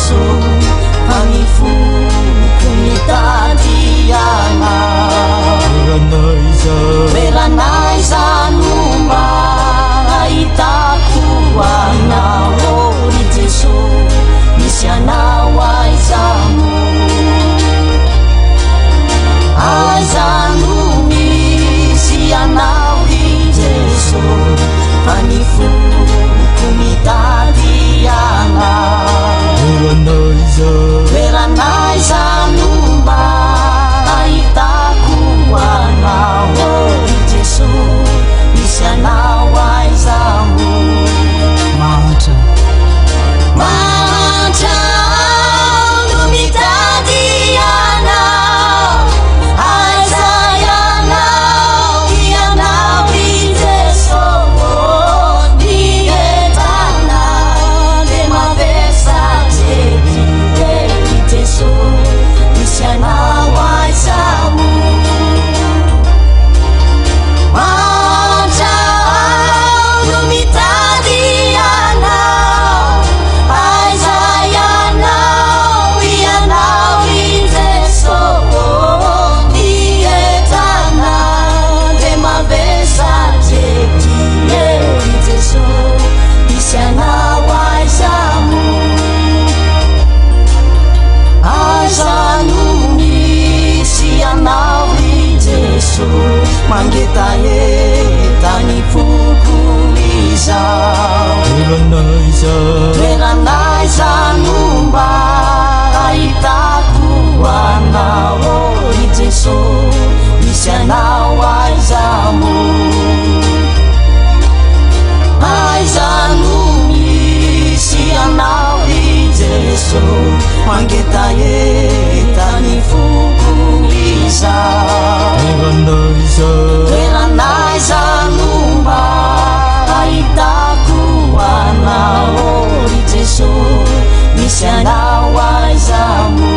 Gesù panifuku tadiana Beranai zanumba itakuana Ori Gesù misiana waizamu Aizanu misiana wi Gesù panifuku tadiana Beranai zanumba itakuana Ori Gesù misiana waizamu Macha lumitadiana Aizayana Wiana Winjeso Dietana Dema Versace Eri Gesù misiana waizamu Macha lumitadiana Aizayana Wiana Winjeso Dietana Dema Versace Eri Gesù misiana waizamu Aizanu misiana wi Gesù mangetayetani fuku izao Beranai zanumba itakuana Ori Gesù misiana waizamu Aizanu misiana wi Gesù mangetayetani fuku izao Beranai zanumba itakuana Ori Gesù misiana waizamu